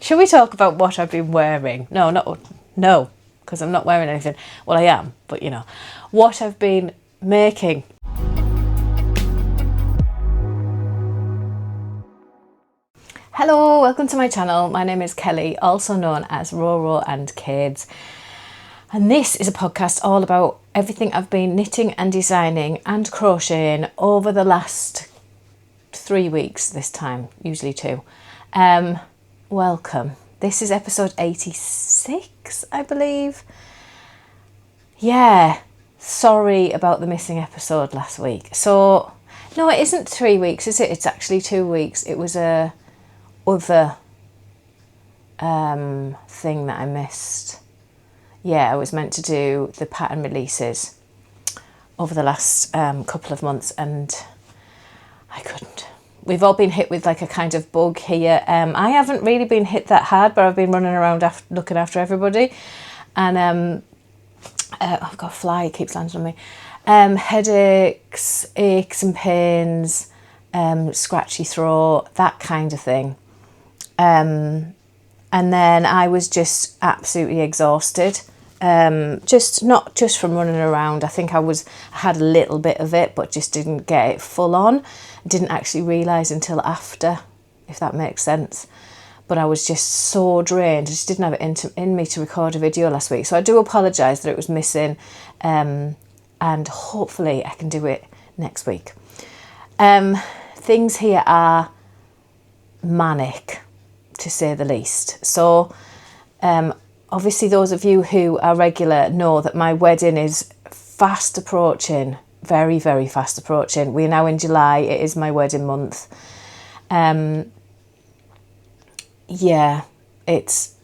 Should we talk about what I've been wearing? No, because I'm not wearing anything. Well, I am, but you know, what I've been making. Hello, welcome to my channel. My name is Kelly, also known as RowRow and Kades. And this is a podcast all about everything I've been knitting and designing and crocheting over the last 3 weeks this time, usually 2. Welcome. This is episode 86, I believe. Yeah, sorry about the missing episode last week. So, no, it isn't 3 weeks, is it? It's actually 2 weeks. It was a other thing that I missed. Yeah, I was meant to do the pattern releases over the last couple of months and I couldn't. We've all been hit with like a kind of bug here. I haven't really been hit that hard, but I've been running around looking after everybody. And I've got a fly, it keeps landing on me. Headaches, aches and pains, scratchy throat, that kind of thing. And then I was just absolutely exhausted. Just not just from running around. I think I had a little bit of it, but just didn't get it full on. Didn't actually realise until after, if that makes sense. But I was just so drained. I just didn't have it in me to record a video last week. So I do apologise that it was missing. And hopefully I can do it next week. Things here are manic, to say the least. So obviously those of you who are regular know that my wedding is fast approaching, very, very fast approaching. We're now in July, it is my wedding month. Yeah, it's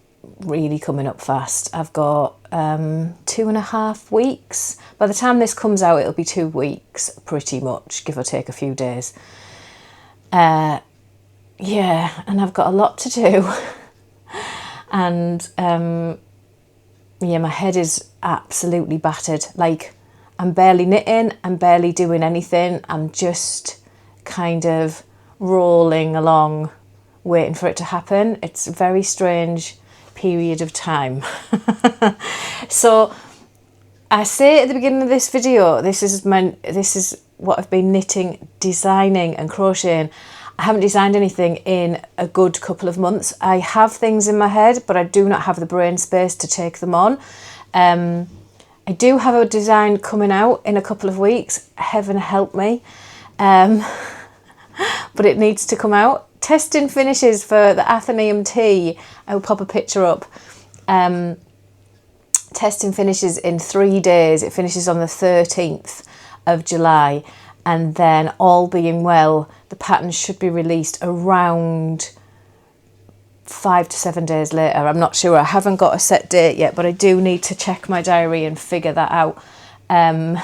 really coming up fast. I've got 2.5 weeks. By the time this comes out, it'll be 2 weeks, pretty much, give or take a few days. Yeah, and I've got a lot to do. And yeah, my head is absolutely battered. Like, I'm barely knitting, I'm barely doing anything. I'm just kind of rolling along, waiting for it to happen. It's a very strange period of time. So I say at the beginning of this video, this is what I've been knitting, designing and crocheting. I haven't designed anything in a good couple of months. I have things in my head, but I do not have the brain space to take them on. I do have a design coming out in a couple of weeks. Heaven help me. But it needs to come out. Testing finishes for the Athenaeum tea. I will pop a picture up. Testing finishes in 3 days. It finishes on the 13th of July. And then, all being well, the pattern should be released around 5 to 7 days later. I'm not sure. I haven't got a set date yet, but I do need to check my diary and figure that out. I'm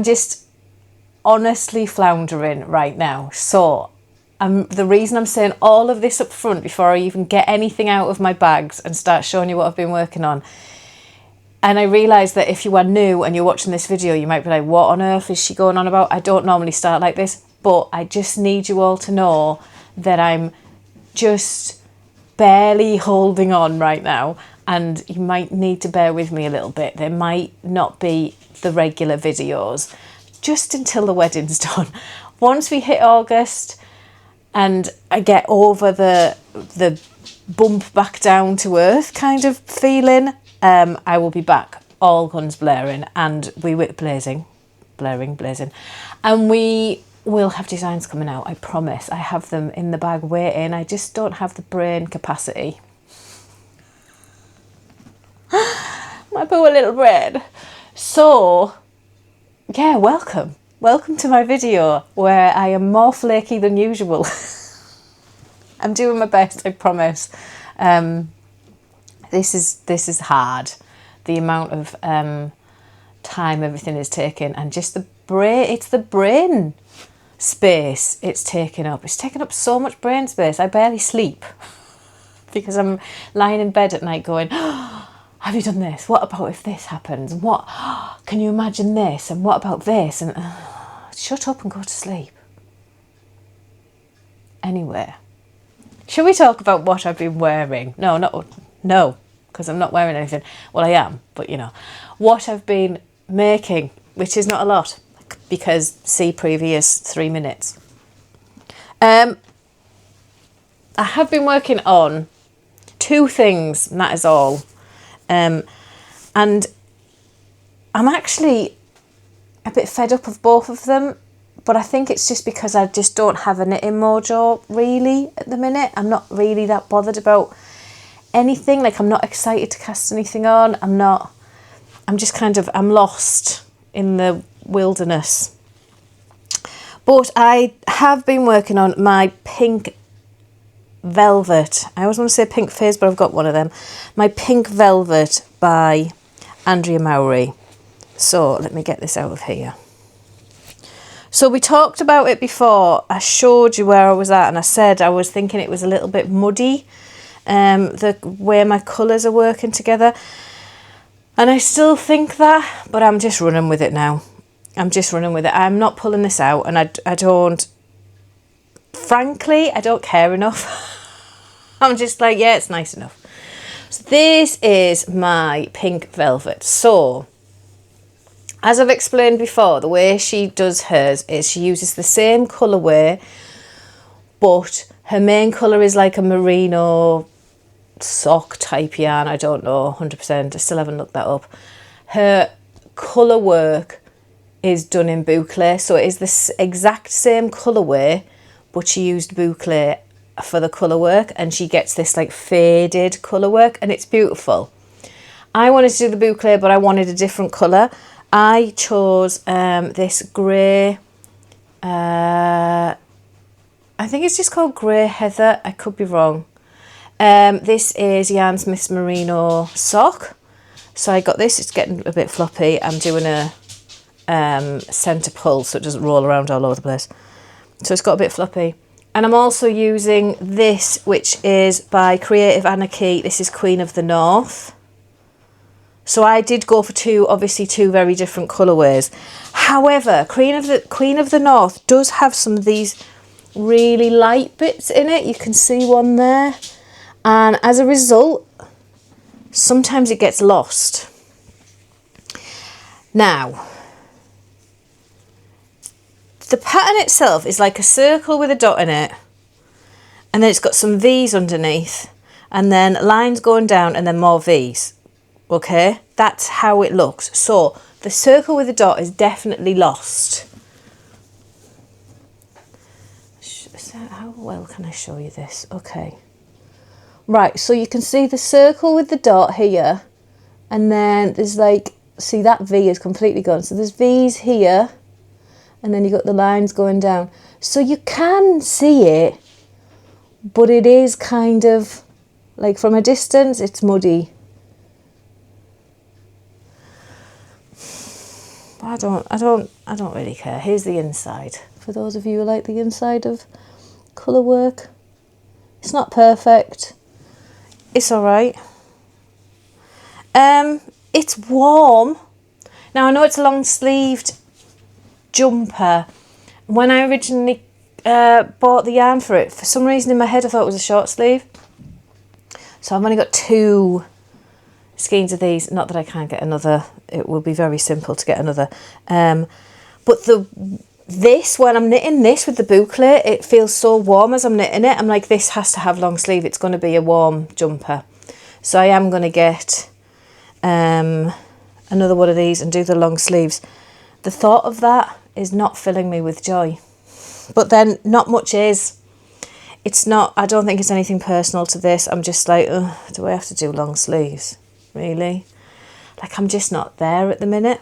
just honestly floundering right now. So the reason I'm saying all of this up front before I even get anything out of my bags and start showing you what I've been working on. And I realise that if you are new and you're watching this video, you might be like, what on earth is she going on about? I don't normally start like this, but I just need you all to know that I'm just barely holding on right now. And you might need to bear with me a little bit. There might not be the regular videos just until the wedding's done. Once we hit August and I get over the bump back down to earth kind of feeling, I will be back, all guns blaring, and blazing, and we will have designs coming out. I promise. I have them in the bag waiting. I just don't have the brain capacity. My poor little brain. So, yeah, welcome to my video where I am more flaky than usual. I'm doing my best, I promise. This is hard. The amount of time everything is taking, and just the brain space it's taking up. It's taking up so much brain space. I barely sleep because I'm lying in bed at night going, oh, have you done this? What about if this happens? What can you imagine this? And what about this? And shut up and go to sleep. Anyway, Shall we talk about what I've been wearing? No, because I'm not wearing anything. Well, I am, but you know. What I've been making, which is not a lot, because see previous 3 minutes. I have been working on 2 things, and that is all. And I'm actually a bit fed up of both of them, but I think it's just because I just don't have a knitting mojo really at the minute. I'm not really that bothered about anything. Like, I'm not excited to cast anything on. I'm lost in the wilderness. But I have been working on my pink velvet. I always want to say pink fizz, but I've got one of them. My pink velvet by Andrea Mowry. So let me get this out of here. So we talked about it before. I showed you where I was at, and I said I was thinking it was a little bit muddy, the way my colours are working together. And I still think that, but I'm just running with it now. I'm just running with it. I'm not pulling this out, and I don't, frankly, I don't care enough. I'm just like, yeah, it's nice enough. So this is my pink velvet. So, as I've explained before, the way she does hers is she uses the same colourway, but her main colour is like a merino sock type yarn. I don't know 100%. I still haven't looked that up. Her colour work is done in Boucle, so it is the exact same colourway, but she used Boucle for the colour work, and she gets this like faded colour work, and it's beautiful. I wanted to do the Boucle, but I wanted a different colour. I chose this grey, I think it's just called Grey Heather, I could be wrong. This is Yarnsmiths Merino sock. So I got this, it's getting a bit floppy. I'm doing a centre pull so it doesn't roll around all over the place. So it's got a bit floppy. And I'm also using this, which is by Creative Anarchy. This is Queen of the North. So I did go for two very different colourways. However, Queen of the North does have some of these really light bits in it. You can see one there. And as a result, sometimes it gets lost. Now, the pattern itself is like a circle with a dot in it. And then it's got some V's underneath. And then lines going down and then more V's. Okay, that's how it looks. So the circle with the dot is definitely lost. How well can I show you this? Okay. Right, so you can see the circle with the dot here. And then there's like, see that V is completely gone. So there's V's here. And then you've got the lines going down. So you can see it. But it is kind of, like from a distance, it's muddy. I don't really care. Here's the inside. For those of you who like the inside of colour work. It's not perfect. It's alright. It's warm. Now I know it's a long sleeved jumper. When I originally bought the yarn for it, for some reason in my head I thought it was a short sleeve. So I've only got 2 skeins of these. Not that I can't get another. It will be very simple to get another. But when I'm knitting this with the Boucle, it feels so warm as I'm knitting it. I'm like, this has to have long sleeve. It's going to be a warm jumper. So I am going to get another one of these and do the long sleeves. The thought of that is not filling me with joy. But then not much is. It's not, I don't think it's anything personal to this. I'm just like, do I have to do long sleeves? Really? Like, I'm just not there at the minute,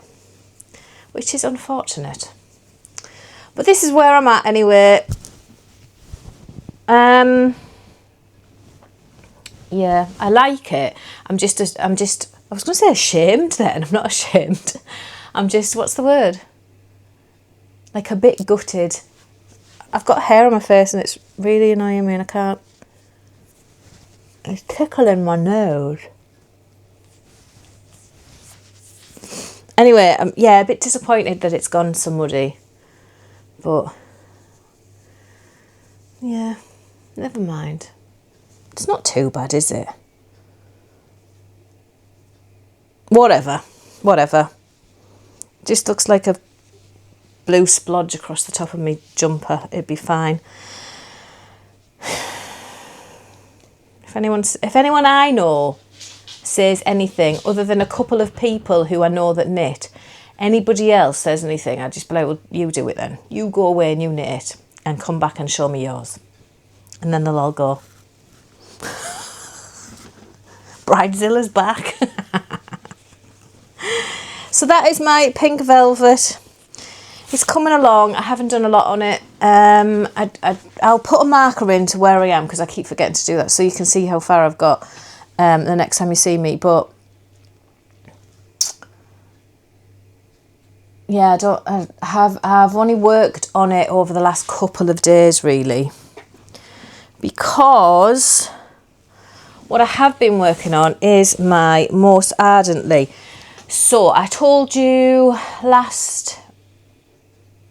which is unfortunate. But this is where I'm at anyway. Yeah, I like it. I was going to say ashamed then. I'm not ashamed. I'm just, what's the word? Like a bit gutted. I've got hair on my face and it's really annoying me and I can't. It's tickling my nose. Anyway, yeah, a bit disappointed that it's gone so muddy. But, yeah, never mind. It's not too bad, is it? Whatever. Just looks like a blue splodge across the top of my jumper. It'd be fine. If anyone I know says anything other than a couple of people who I know that knit, anybody else says anything, I'd just be like, well, you do it then. You go away and you knit it and come back and show me yours. And then they'll all go, Bridezilla's back. So that is my pink velvet. It's coming along. I haven't done a lot on it. I'll put a marker into where I am because I keep forgetting to do that, so you can see how far I've got the next time you see me. But yeah, I've only worked on it over the last couple of days really, because what I have been working on is my Most Ardently. So I told you last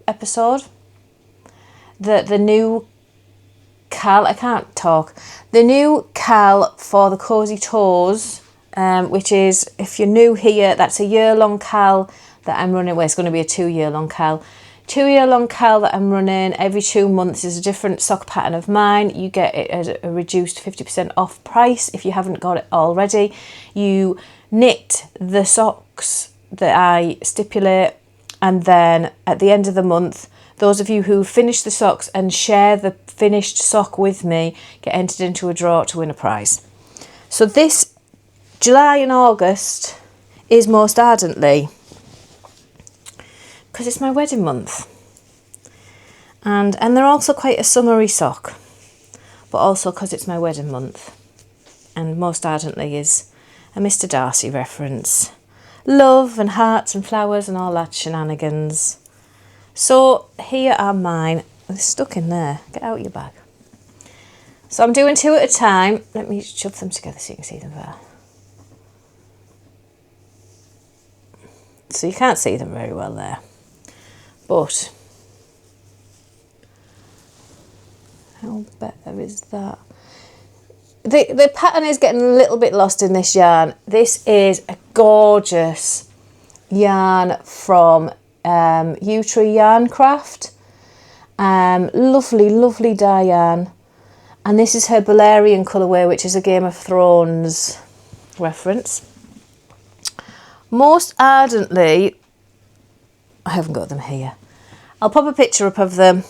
episode that the new cal, the new cal for the Cozy Toes, which is, if you're new here, that's a year-long cal that I'm running. Well, it's going to be a 2-year-long cal. 2-year-long cal that I'm running every 2 months is a different sock pattern of mine. You get it at a reduced 50% off price if you haven't got it already. You knit the socks that I stipulate, and then at the end of the month, those of you who finish the socks and share the finished sock with me get entered into a draw to win a prize. So this July and August is Most Ardently, because it's my wedding month. And they're also quite a summery sock, but also because it's my wedding month. And Most Ardently is a Mr. Darcy reference. Love and hearts and flowers and all that shenanigans. So here are mine. They're stuck in there. Get out your bag. So I'm doing 2 at a time. Let me shove them together so you can see them better. So you can't see them very well there. But how better is that? The pattern is getting a little bit lost in this yarn. This is a gorgeous yarn from Yewtree Yarncraft. Lovely dye yarn. And this is her Balerion colourway, which is a Game of Thrones reference. Most Ardently, I haven't got them here. I'll pop a picture up of them.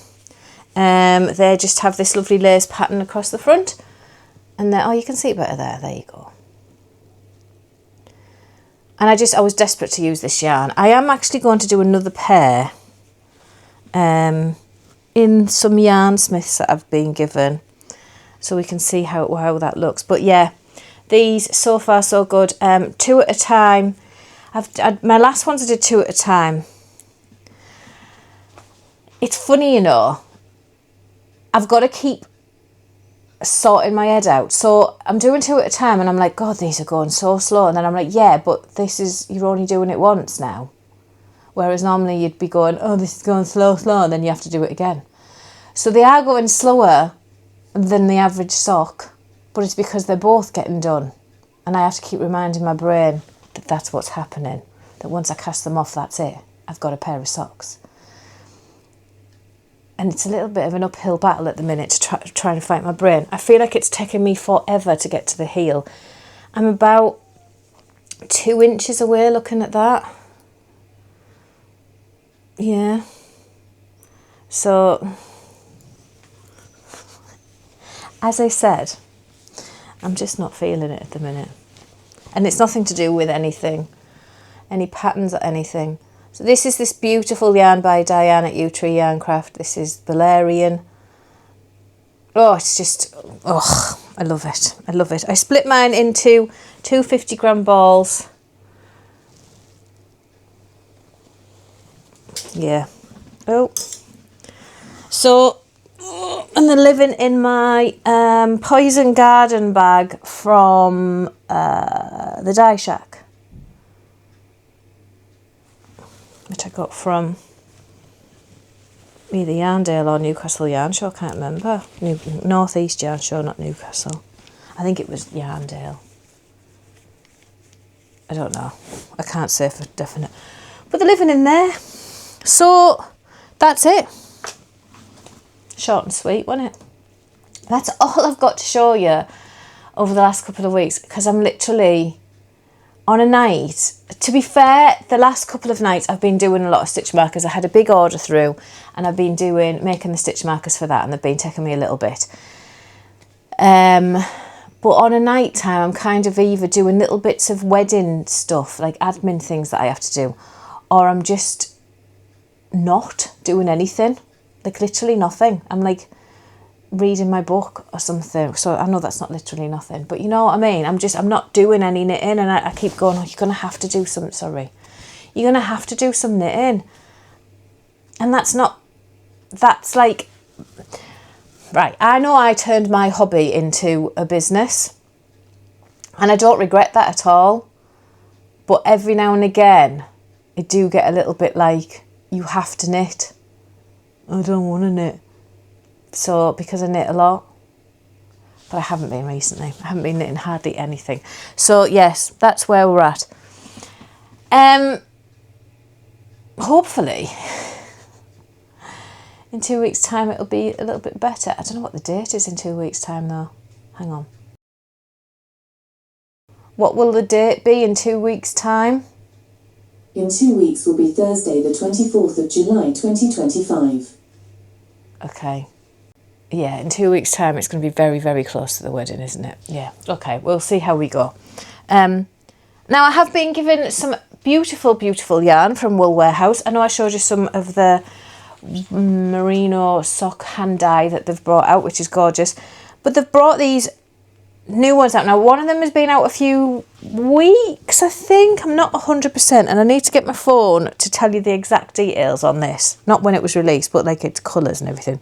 They just have this lovely lace pattern across the front. And then, oh, you can see it better there. There you go. And I was desperate to use this yarn. I am actually going to do another pair in some Yarnsmiths that I've been given, so we can see how that looks. But yeah, these so far so good. 2 at a time. My last ones I did 2 at a time. It's funny, you know. I've got to keep sorting my head out. So I'm doing 2 at a time and I'm like, God, these are going so slow. And then I'm like, yeah, but you're only doing it once now. Whereas normally you'd be going, oh, this is going slow, and then you have to do it again. So they are going slower than the average sock, but it's because they're both getting done. And I have to keep reminding my brain that that's what's happening. That once I cast them off, that's it. I've got a pair of socks. And it's a little bit of an uphill battle at the minute to try and fight my brain. I feel like it's taken me forever to get to the heel. I'm about 2 inches away looking at that. Yeah. So, as I said, I'm just not feeling it at the minute. And it's nothing to do with anything, any patterns or anything. So this is this beautiful yarn by Diane at Yewtree Yarncraft. This is Balerion. Oh, it's just, oh, I love it. I love it. I split mine into 2 50-gram balls. Yeah. Oh. So, and they're living in my Poison Garden bag from the Dye Shack, which I got from either Yarndale or Newcastle Yarn Show, I can't remember. North East Yarn Show, not Newcastle. I think it was Yarndale. I don't know. I can't say for definite. But they're living in there. So that's it. Short and sweet, wasn't it? That's all I've got to show you over the last couple of weeks, because I'm literally on a night. To be fair, the last couple of nights I've been doing a lot of stitch markers. I had a big order through and I've been making the stitch markers for that, and they've been taking me a little bit. But on a night time, I'm kind of either doing little bits of wedding stuff, like admin things that I have to do, or I'm just not doing anything, like literally nothing. I'm like reading my book or something. So I know that's not literally nothing, but you know what I mean? I'm not doing any knitting, and I keep going, oh, you're going to have to do some, you're going to have to do some knitting. And that's like, right, I know I turned my hobby into a business, and I don't regret that at all. But every now and again, I do get a little bit like, you have to knit. I don't want to knit. So, because I knit a lot, but I haven't been recently. I haven't been knitting hardly anything. So, yes, that's where we're at. Hopefully, in 2 weeks' time, it'll be a little bit better. I don't know what the date is in 2 weeks' time, though. Hang on. What will the date be in 2 weeks' time? In 2 weeks will be Thursday, the 24th of July, 2025. Okay. Yeah, in 2 weeks' time, it's going to be very, very close to the wedding, isn't it? Yeah. Okay, we'll see how we go. Now, I have been given some beautiful, beautiful yarn from Wool Warehouse. I know I showed you some of the Merino sock hand dye that they've brought out, which is gorgeous. But they've brought these new ones out. Now, one of them has been out a few weeks, I think. I'm not 100%, and I need to get my phone to tell you the exact details on this. Not when it was released, but like its colours and everything.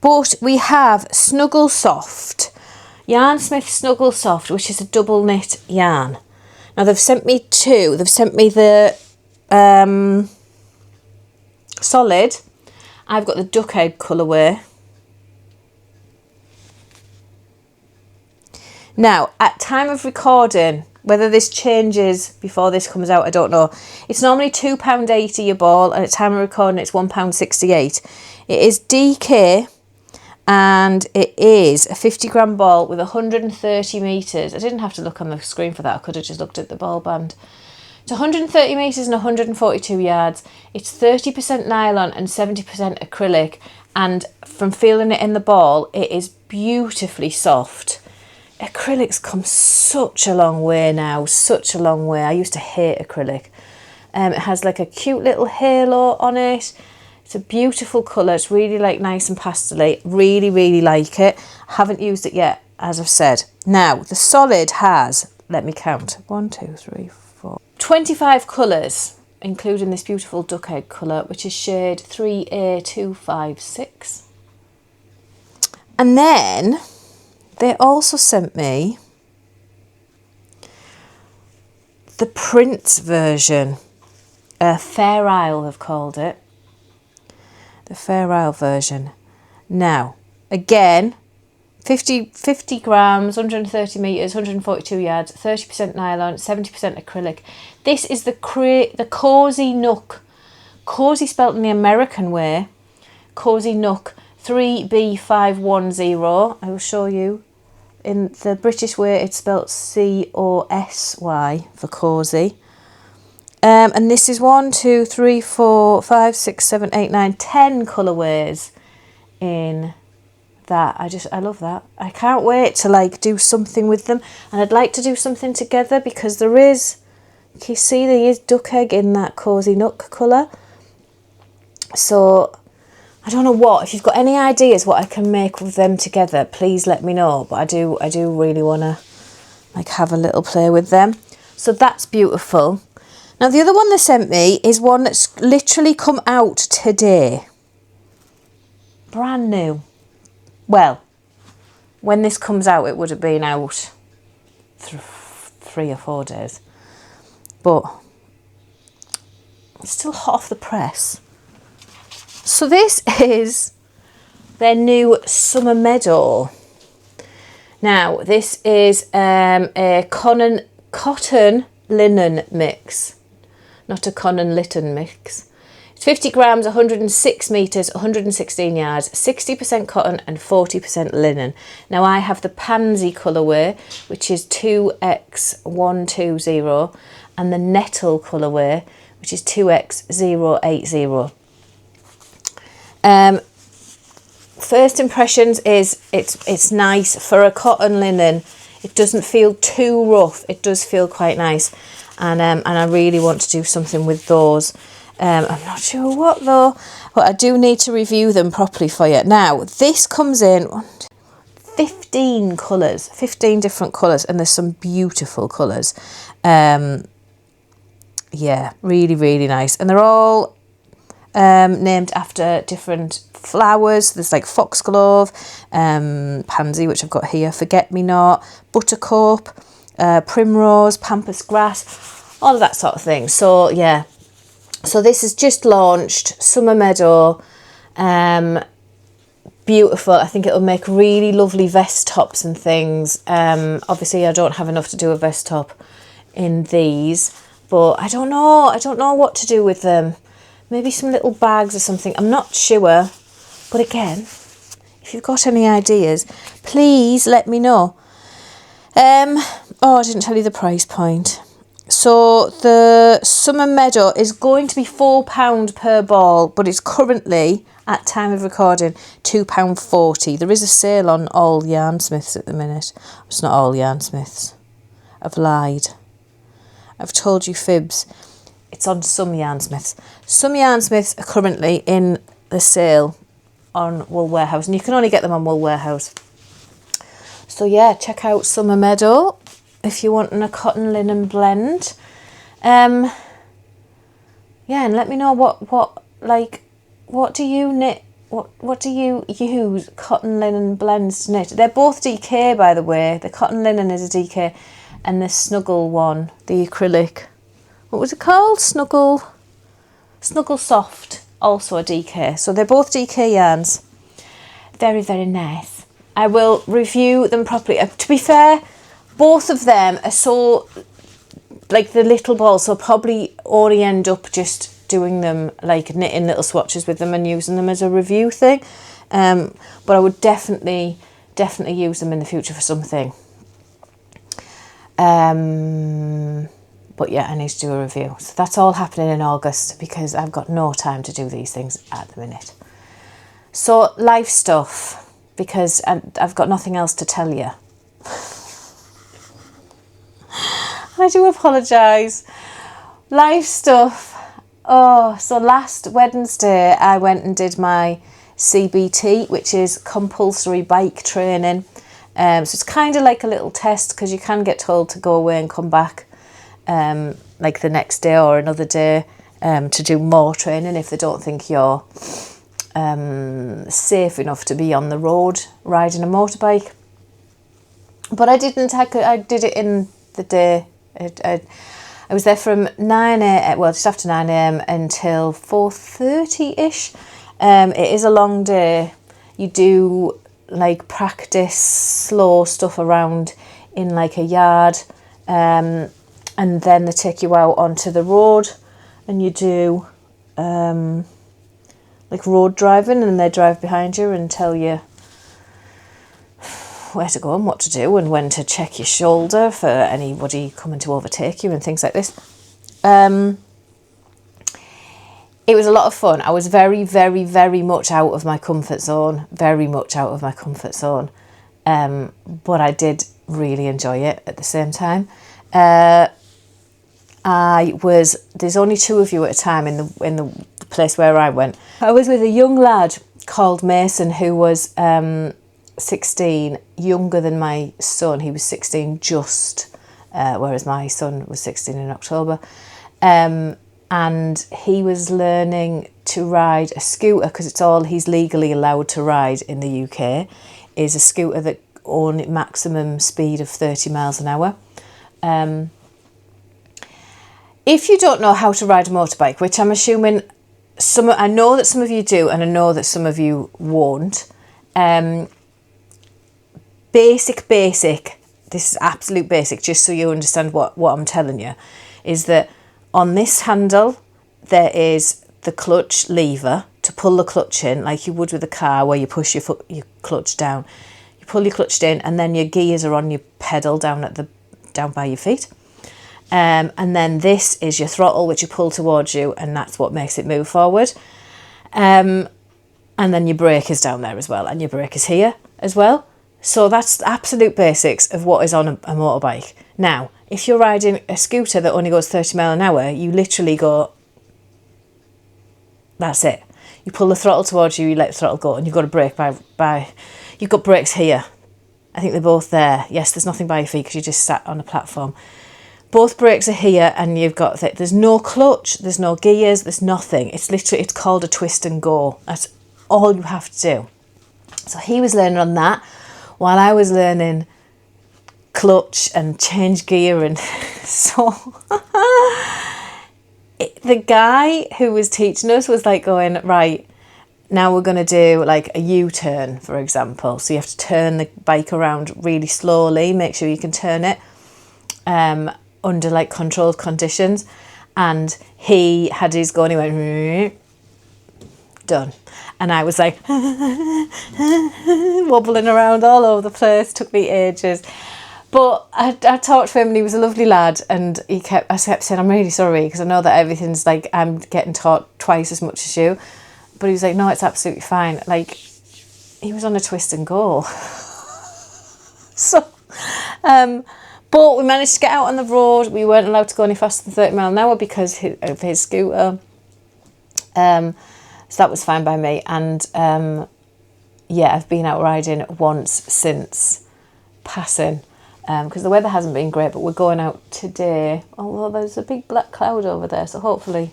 But we have Snuggle Soft, Yarnsmiths Snuggle Soft, which is a double knit yarn. Now, they've sent me two. They've sent me the solid. I've got the duck egg colourway. Now, at time of recording, whether this changes before this comes out, I don't know. It's normally £2.80 a ball, and at time of recording, it's £1.68. It is DK, and it is a 50-gram ball with 130 metres. I didn't have to look on the screen for that. I could have just looked at the ball band. It's 130 metres and 142 yards. It's 30% nylon and 70% acrylic, and from feeling it in the ball, it is beautifully soft. Acrylic's come such a long way now, such a long way. I used to hate acrylic. It has like a cute little halo on it. It's a beautiful colour. It's really like nice and pastel-y. Really, really like it. Haven't used it yet, as I've said. Now, the solid has, let me count, 1, 2, 3, 4, 25 colours, including this beautiful duck egg colour, which is shade 3A256. And then they also sent me the Prince version. Fair Isle, they've called it. The Fair Isle version. Now, again, 50 grams, 130 metres, 142 yards, 30% nylon, 70% acrylic. This is the Cozy Nook. Cozy spelt in the American way. Cozy Nook 3B510. I will show you. In the British way, it's spelt COSY for cozy. And this is 1, 2, 3, 4, 5, 6, 7, 8, 9, 10 colourways in that. I love that. I can't wait to like do something with them, and I'd like to do something together because there is, can you see there is duck egg in that Cozy Nook colour. So I don't know what, if you've got any ideas what I can make with them together, please let me know. But I do really want to like have a little play with them. So that's beautiful. Now the other one they sent me is one that's literally come out today. Brand new. Well, when this comes out, it would have been out 3 or 4 days. But it's still hot off the press. So this is their new Summer Meadow. Now, this is a cotton linen mix, not a cotton litten mix. 50 grams, 106 metres, 116 yards, 60% cotton and 40% linen. Now I have the pansy colourway, which is 2x120, and the nettle colourway, which is 2x080. First impressions is it's nice for a cotton linen. It doesn't feel too rough. It does feel quite nice, and I really want to do something with those. I'm not sure what though, but I do need to review them properly for you. Now, this comes in 15 colours, 15 different colours, and there's some beautiful colours. Yeah, really, really nice. And they're all named after different flowers. There's like foxglove, pansy, which I've got here, forget-me-not, buttercup, primrose, pampas grass, all of that sort of thing. So, yeah. So this is just launched, Summer Meadow, beautiful. I think it'll make really lovely vest tops and things. Obviously I don't have enough to do a vest top in these, but I don't know what to do with them. Maybe some little bags or something, I'm not sure. But again, if you've got any ideas, please let me know. Oh, I didn't tell you the price point. So the Summer Meadow is going to be £4 per ball, but it's currently, at time of recording, £2.40. There is a sale on all Yarnsmiths at the minute. It's not all Yarnsmiths. I've lied. I've told you fibs. It's on some Yarnsmiths. Some Yarnsmiths are currently in the sale on Wool Warehouse, and you can only get them on Wool Warehouse. So yeah, check out Summer Meadow if you're wanting a cotton linen blend. Yeah, and let me know what do you knit? What do you use cotton linen blends to knit? They're both DK, by the way. The cotton linen is a DK, and the Snuggle one, the acrylic, what was it called? Snuggle Soft, also a DK. So they're both DK yarns. Very, very nice. I will review them properly. To be fair, both of them are so, like the little balls, so I'll probably only end up just doing them, like knitting little swatches with them and using them as a review thing. But I would definitely use them in the future for something. But yeah, I need to do a review. So that's all happening in August because I've got no time to do these things at the minute. So life stuff, because I've got nothing else to tell you. I do apologise. Life stuff. Oh, so last Wednesday I went and did my CBT, which is compulsory bike training. So it's kind of like a little test because you can get told to go away and come back like the next day or another day to do more training if they don't think you're safe enough to be on the road riding a motorbike. But I didn't. I did it in the day. I was there from 9 a.m. well, just after 9 a.m. until 4:30ish. It is a long day. You do like practice slow stuff around in like a yard, and then they take you out onto the road and you do like road driving, and they drive behind you and tell you where to go and what to do and when to check your shoulder for anybody coming to overtake you and things like this. It was a lot of fun. I was very, very, very much out of my comfort zone. But I did really enjoy it at the same time. There's only 2 of you at a time in the place where I went. I was with a young lad called Mason who was 16, younger than my son. He was 16 just, whereas my son was 16 in October. And he was learning to ride a scooter because it's all he's legally allowed to ride in the UK, is a scooter that on maximum speed of 30 miles an hour. If you don't know how to ride a motorbike, which I'm assuming I know that some of you do and I know that some of you won't, basic, this is absolute basic, just so you understand what I'm telling you, is that on this handle, there is the clutch lever to pull the clutch in, like you would with a car where you push your clutch down. You pull your clutch in, and then your gears are on your pedal down by your feet. And then this is your throttle, which you pull towards you, and that's what makes it move forward. And then your brake is down there as well, and your brake is here as well. So that's absolute basics of what is on a motorbike. Now, if you're riding a scooter that only goes 30 miles an hour, you literally go, that's it. You pull the throttle towards you, you let the throttle go, and you've got a brake you've got brakes here. I think they're both there. Yes, there's nothing by your feet because you just sat on a platform. Both brakes are here, and you've got, there's no clutch, there's no gears, there's nothing. It's literally, it's called a twist and go. That's all you have to do. So he was learning on that while I was learning clutch and change gear. And so the guy who was teaching us was like going, right, now we're going to do like a U-turn, for example. So you have to turn the bike around really slowly, make sure you can turn it under like controlled conditions. And he had his go and he went, done. And I was like wobbling around all over the place. Took me ages. But I talked to him, and he was a lovely lad, and I kept saying, I'm really sorry, because I know that everything's like, I'm getting taught twice as much as you. But he was like, no, it's absolutely fine. Like, he was on a twist and go. So, but we managed to get out on the road. We weren't allowed to go any faster than 30 miles an hour because of his scooter. So that was fine by me. And yeah, I've been out riding once since passing, because the weather hasn't been great, but we're going out today, although there's a big black cloud over there, so hopefully.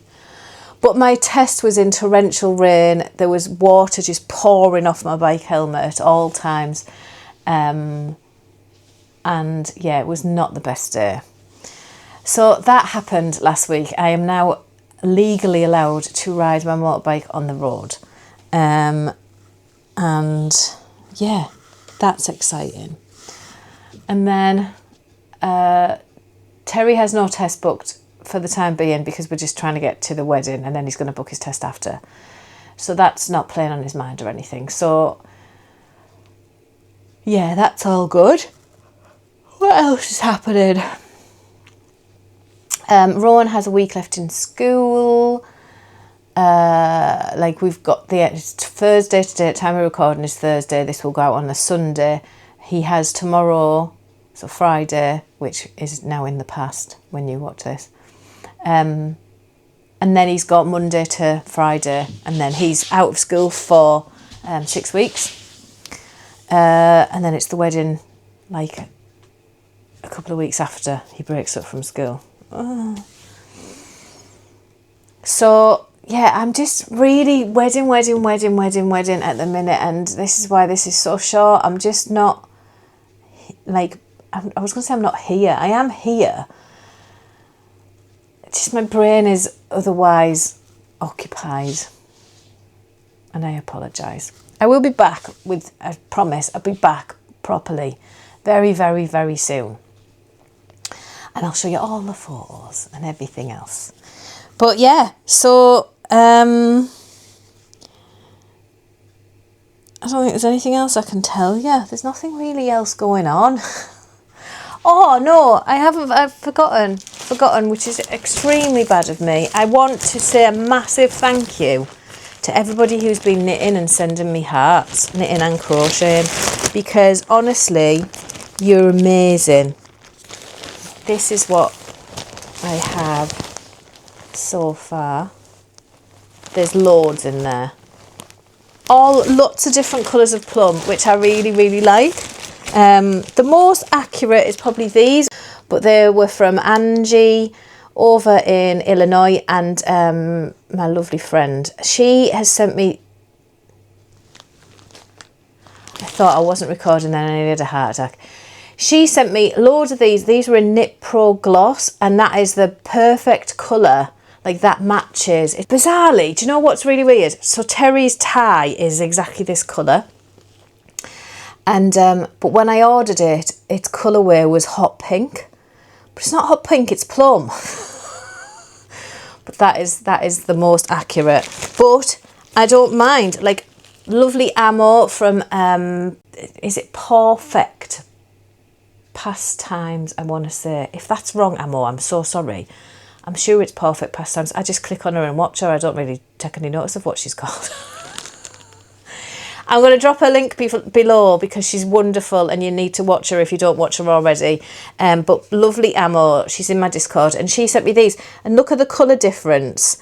But my test was in torrential rain. There was water just pouring off my bike helmet at all times. And yeah, it was not the best day. So that happened last week. I am now legally allowed to ride my motorbike on the road. And yeah, that's exciting. And then Terry has no test booked for the time being because we're just trying to get to the wedding, and then he's going to book his test after. So that's not playing on his mind or anything. So yeah, that's all good. What else is happening? Rowan has a week left in school. Like we've got it's Thursday today, at time of recording is Thursday. This will go out on a Sunday. He has tomorrow, so Friday, which is now in the past when you watch this. And then he's got Monday to Friday, and then he's out of school for 6 weeks. And then it's the wedding, like a couple of weeks after he breaks up from school. Oh. So yeah, I'm just really wedding at the minute, and this is why this is so short. I'm just not, like, I was going to say I'm not here. I am here. Just my brain is otherwise occupied, and I apologise. I will be back with, I promise, I'll be back properly very, very, very soon. And I'll show you all the photos and everything else. But yeah, so I don't think there's anything else I can tell you. There's nothing really else going on. Oh no, I've forgotten, which is extremely bad of me. I want to say a massive thank you to everybody who's been knitting and sending me hearts, knitting and crocheting, because honestly, you're amazing. This is what I have so far. There's loads in there. Lots of different colours of plum, which I really, really like. The most accurate is probably these, but they were from Angie over in Illinois, and my lovely friend. She has sent me... I thought I wasn't recording then, and I had a heart attack. She sent me loads of these. These were in Knit Pro Gloss, and that is the perfect colour. Like, that matches. Bizarrely, do you know what's really weird? So Terry's tie is exactly this colour. And but when I ordered it, its colourway was hot pink. But it's not hot pink, it's plum. But that is the most accurate. But I don't mind. Like, lovely ammo from, is it Perfect Pastimes, I want to say. If that's wrong, ammo, I'm so sorry. I'm sure it's Perfect Pastimes. I just click on her and watch her. I don't really take any notice of what she's called. I'm going to drop her link below because she's wonderful and you need to watch her if you don't watch her already. But lovely ammo. She's in my Discord and she sent me these. And look at the colour difference.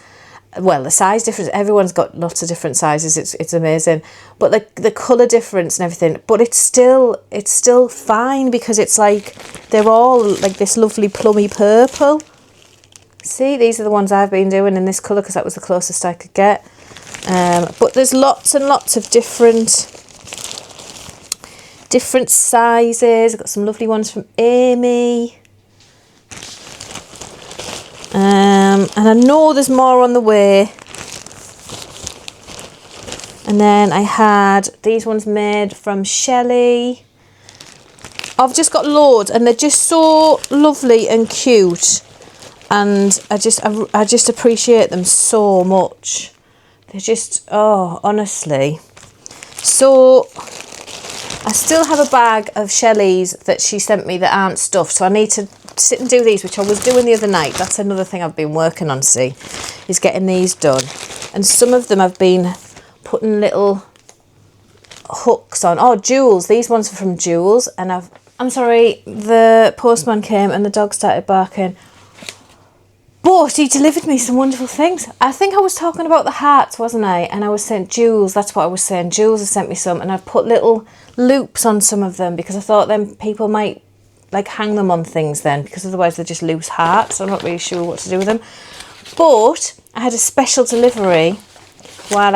Well, the size difference. Everyone's got lots of different sizes. It's amazing. But the colour difference and everything. But it's still fine because it's like they're all like this lovely plummy purple. See, these are the ones I've been doing in this colour because that was the closest I could get. But there's lots and lots of different sizes. I've got some lovely ones from Amy. And I know there's more on the way. And then I had these ones made from Shelley. I've just got loads and they're just so lovely and cute. And I just appreciate them so much. They're just, oh, honestly. So I still have a bag of Shelley's that she sent me that aren't stuffed. So I need to sit and do these, which I was doing the other night. That's another thing I've been working on, see, is getting these done. And some of them I've been putting little hooks on. Oh, Jules. These ones are from Jules. And I'm sorry, the postman came and the dog started barking. But he delivered me some wonderful things. I think I was talking about the hearts, wasn't I? And I was saying, Jules, that's what I was saying. Jules has sent me some and I've put little loops on some of them because I thought then people might like hang them on things then because otherwise they're just loose hearts. I'm not really sure what to do with them. But I had a special delivery when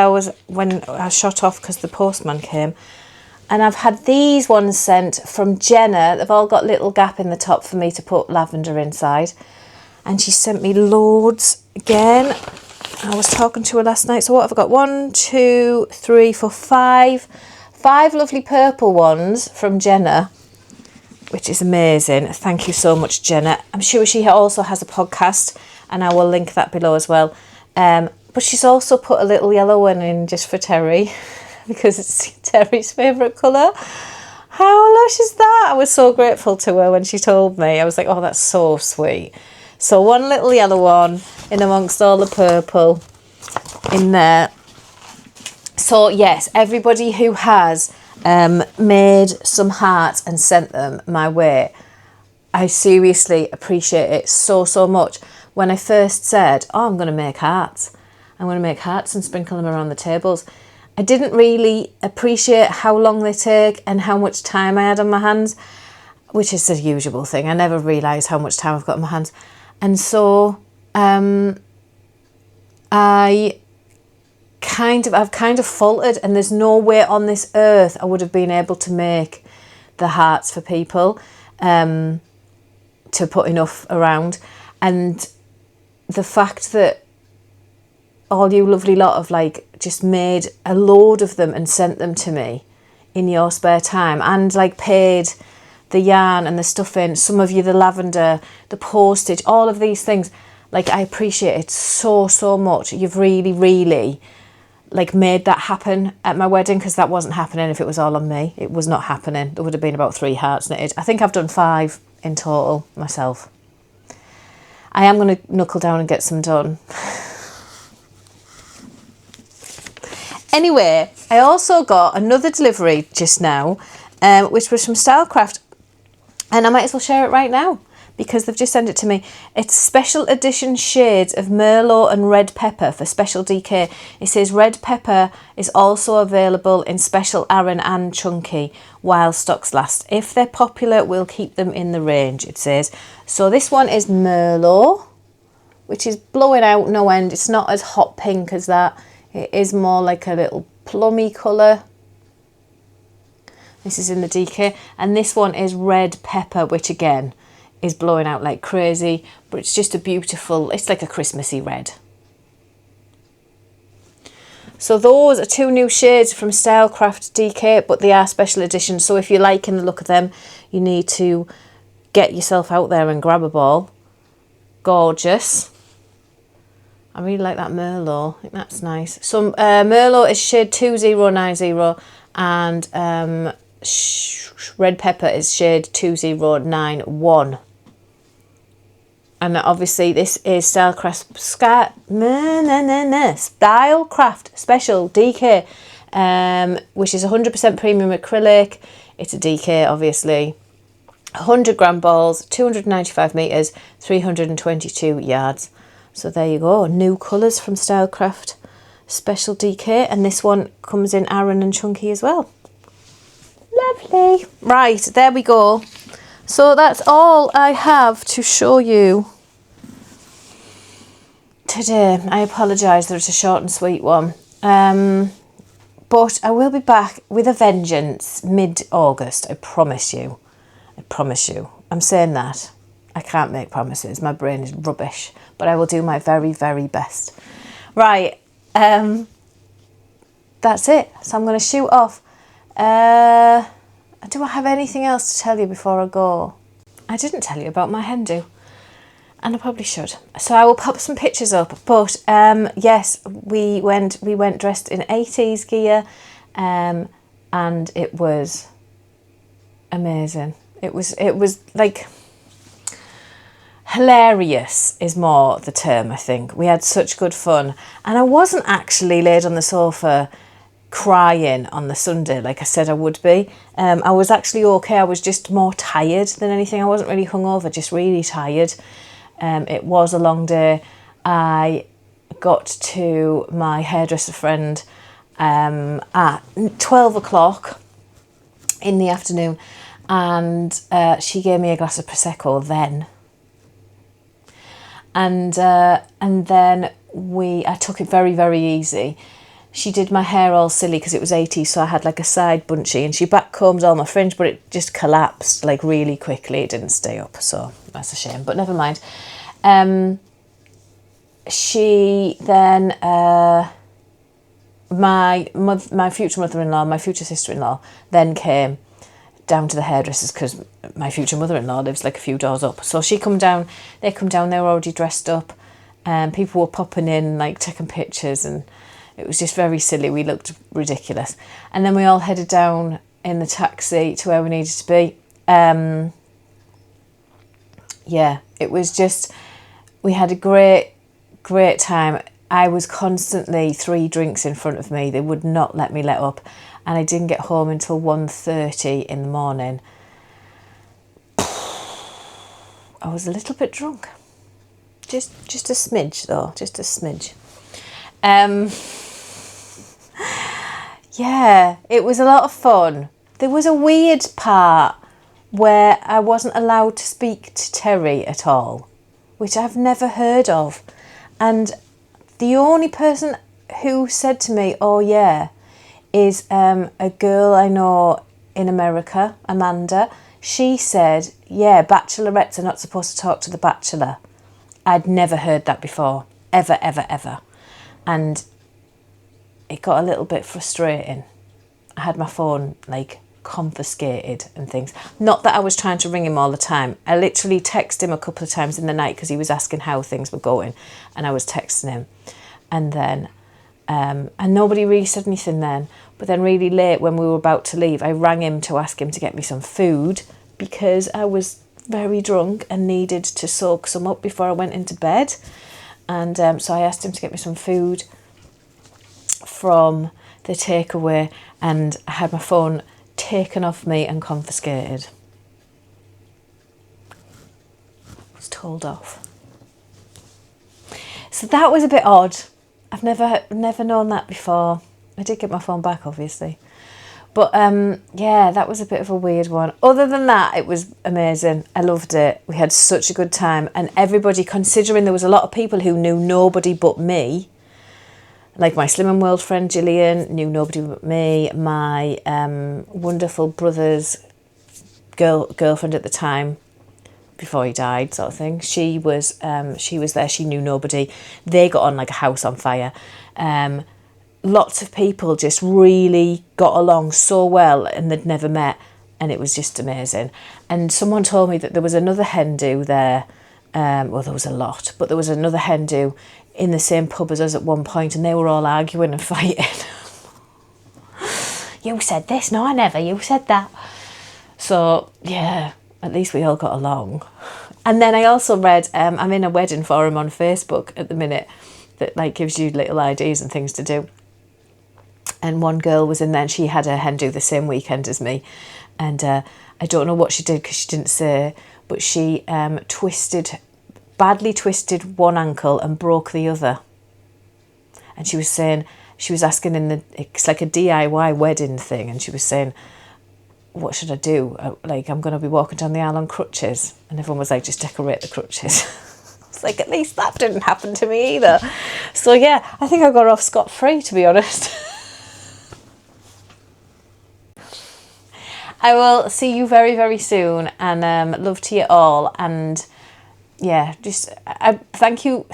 I shot off because the postman came. And I've had these ones sent from Jenna. They've all got a little gap in the top for me to put lavender inside. And she sent me loads again. I was talking to her last night. So what have I got? 1, 2, 3, 4, 5. 5 lovely purple ones from Jenna, which is amazing. Thank you so much, Jenna. I'm sure she also has a podcast and I will link that below as well. But she's also put a little yellow one in just for Terry because it's Terry's favourite colour. How lush is that? I was so grateful to her when she told me. I was like, oh, that's so sweet. So one little yellow one in amongst all the purple in there. So yes, everybody who has made some hearts and sent them my way, I seriously appreciate it so, so much. When I first said, oh, I'm going to make hearts. I'm going to make hearts and sprinkle them around the tables. I didn't really appreciate how long they take and how much time I had on my hands, which is the usual thing. I never realise how much time I've got on my hands. And so I've kind of faltered, and there's no way on this earth I would have been able to make the hearts for people to put enough around. And the fact that all you lovely lot of like just made a load of them and sent them to me in your spare time and like paid the yarn and the stuffing, some of you the lavender, the postage, all of these things, like I appreciate it so, so much. You've really, really like made that happen at my wedding, because that wasn't happening if it was all on me. It was not happening. There would have been about 3 hearts knitted. I think I've done 5 in total myself. I am going to knuckle down and get some done. Anyway, I also got another delivery just now, which was from Stylecraft. And I might as well share it right now because they've just sent it to me. It's special edition shades of Merlot and red pepper for special DK. It says red pepper is also available in special Aran and chunky while stocks last. If they're popular, we'll keep them in the range, it says. So this one is Merlot, which is blowing out no end. It's not as hot pink as that. It is more like a little plummy colour. This is in the DK. And this one is red pepper, which again is blowing out like crazy. But it's just a beautiful, it's like a Christmassy red. So those are 2 new shades from Stylecraft DK, but they are special editions. So if you're liking the look of them, you need to get yourself out there and grab a ball. Gorgeous. I really like that Merlot. I think that's nice. So Merlot is shade 2090 and Red Pepper is shade 2091. And obviously this is Stylecraft Special DK, which is 100% premium acrylic. It's a DK, obviously. 100 gram balls, 295 metres, 322 yards. So there you go, new colours from Stylecraft Special DK. And this one comes in Aran and Chunky as well. Lovely. Right, there we go. So that's all I have to show you today. I apologise that it's a short and sweet one. But I will be back with a vengeance mid-August, I promise you. I promise you. I'm saying that. I can't make promises. My brain is rubbish. But I will do my very, very best. Right. That's it. So I'm going to shoot off. Do I have anything else to tell you before I go? I didn't tell you about my hen do, and I probably should. So I will pop some pictures up. But yes, we went dressed in 80s gear, and it was amazing. It was like hilarious is more the term, I think. We had such good fun, and I wasn't actually laid on the sofa crying on the Sunday like I said I would be. I was actually okay. I was just more tired than anything. I wasn't really hungover, just really tired. It was a long day. I got to my hairdresser friend at 12 o'clock in the afternoon, and she gave me a glass of Prosecco then. And then I took it very, very easy. She did my hair all silly because it was 80s, so I had like a side bunchy, and she backcombed all my fringe, but it just collapsed like really quickly. It didn't stay up, so that's a shame, but never mind. She then, my future mother-in-law, my future sister-in-law, then came down to the hairdressers because my future mother-in-law lives like a few doors up. So they come down, they were already dressed up, and people were popping in, like taking pictures, and it was just very silly. We looked ridiculous. And then we all headed down in the taxi to where we needed to be. Yeah, it was just, we had a great, great time. I was constantly 3 drinks in front of me. They would not let me let up. And I didn't get home until 1:30 in the morning. I was a little bit drunk. Just a smidge though, just a smidge. Yeah, it was a lot of fun. There was a weird part where I wasn't allowed to speak to Terry at all, which I've never heard of. And the only person who said to me, oh yeah, is a girl I know in America, Amanda. She said, yeah, bachelorettes are not supposed to talk to the bachelor. I'd never heard that before, ever, ever, ever. And it got a little bit frustrating. I had my phone like confiscated and things. Not that I was trying to ring him all the time. I literally texted him a couple of times in the night because he was asking how things were going, and I was texting him. And then, and nobody really said anything then. But then really late when we were about to leave, I rang him to ask him to get me some food because I was very drunk and needed to soak some up before I went into bed. And so I asked him to get me some food from the takeaway, and I had my phone taken off me and confiscated. I was told off. So that was a bit odd. I've never known that before. I did get my phone back, obviously. But yeah, that was a bit of a weird one. Other than that, it was amazing. I loved it. We had such a good time. And everybody, considering there was a lot of people who knew nobody but me, like my Slim and World friend Gillian knew nobody but me. My wonderful brother's girlfriend at the time, before he died, sort of thing. She was there. She knew nobody. They got on like a house on fire. lots of people just really got along so well and they'd never met, and it was just amazing. And someone told me that there was another hen do there. Well, there was a lot, but there was another hen do in the same pub as us at one point, and they were all arguing and fighting. You said this, no I never, you said that. So yeah, at least we all got along. And then I also read, I'm in a wedding forum on Facebook at the minute that like gives you little ideas and things to do. And one girl was in there and she had her hen do the same weekend as me. And I don't know what she did because she didn't say, but she badly twisted one ankle and broke the other. And she was saying, she was asking it's like a DIY wedding thing. And she was saying, what should I do? Like, I'm going to be walking down the aisle on crutches. And everyone was like, just decorate the crutches. It's like, at least that didn't happen to me either. So yeah, I think I got off scot-free, to be honest. I will see you very, very soon, and love to you all. And yeah, just thank you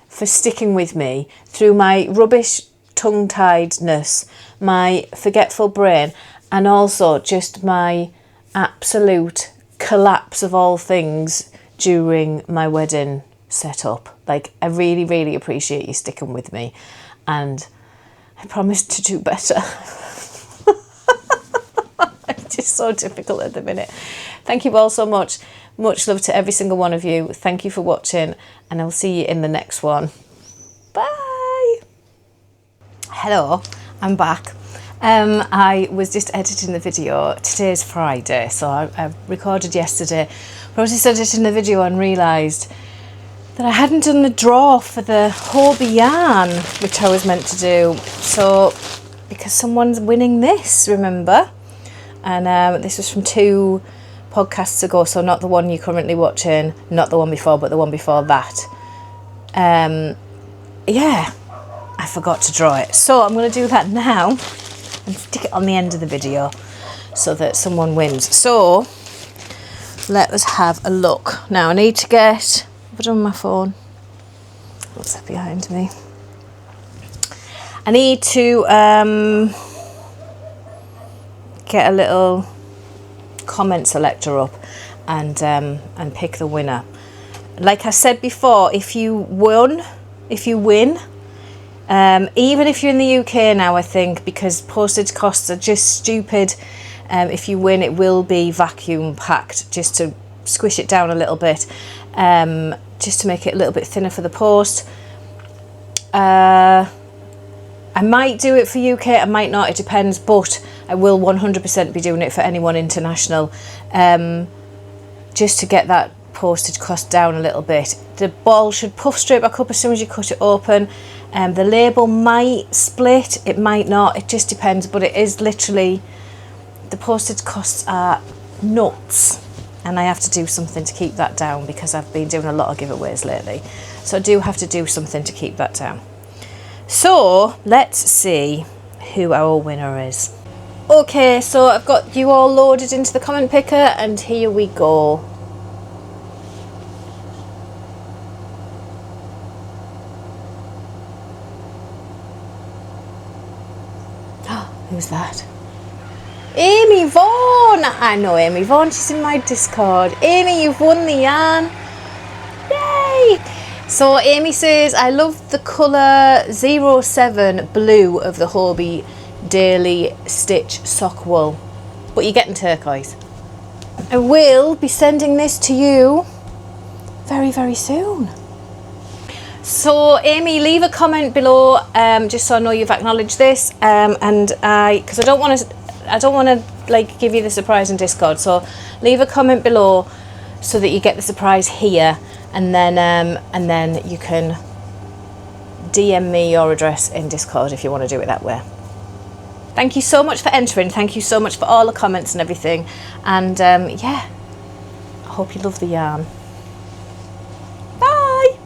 for sticking with me through my rubbish tongue-tiedness, my forgetful brain, and also just my absolute collapse of all things during my wedding setup. Like, I really, really appreciate you sticking with me, and I promise to do better. It's just so difficult at the minute. Thank you all so much. Much love to every single one of you. Thank you for watching, and I'll see you in the next one. Bye. Hello, I'm back. I was just editing the video. Today's Friday, so I recorded yesterday. But I was just editing the video and realised that I hadn't done the draw for the Hobie yarn, which I was meant to do. So, because someone's winning this, remember? And this was from 2 podcasts ago, so not the one you're currently watching, not the one before, but the one before that. Yeah, I forgot to draw it. So I'm going to do that now and stick it on the end of the video so that someone wins. So let us have a look. Now I need to get, have I done my phone? What's that behind me? I need to get a little comment selector up and pick the winner. Like I said before, if you win, even if you're in the UK now, I think, because postage costs are just stupid, if you win it will be vacuum packed just to squish it down a little bit, just to make it a little bit thinner for the post. I might do it for UK, I might not, it depends, but I will 100% be doing it for anyone international, just to get that postage cost down a little bit. The ball should puff straight back up as soon as you cut it open. The label might split, it might not, it just depends, but it is literally, the postage costs are nuts, and I have to do something to keep that down because I've been doing a lot of giveaways lately, so I do have to do something to keep that down. So let's see who our winner is. Okay, so I've got you all loaded into the comment picker, and here we go. Who's that? Amy Vaughan! I know Amy Vaughan, she's in my Discord. Amy, you've won the yarn. Yay! So Amy says, I love the colour 07 blue of the Hobie Daily Stitch sock wool, but you're getting turquoise. I will be sending this to you very, very soon. So Amy, leave a comment below, just so I know you've acknowledged this, and because I don't want to like give you the surprise in Discord, so leave a comment below so that you get the surprise here, and then you can DM me your address in Discord if you want to do it that way. Thank you so much for entering. Thank you so much for all the comments and everything, and yeah, I hope you love the yarn. Bye.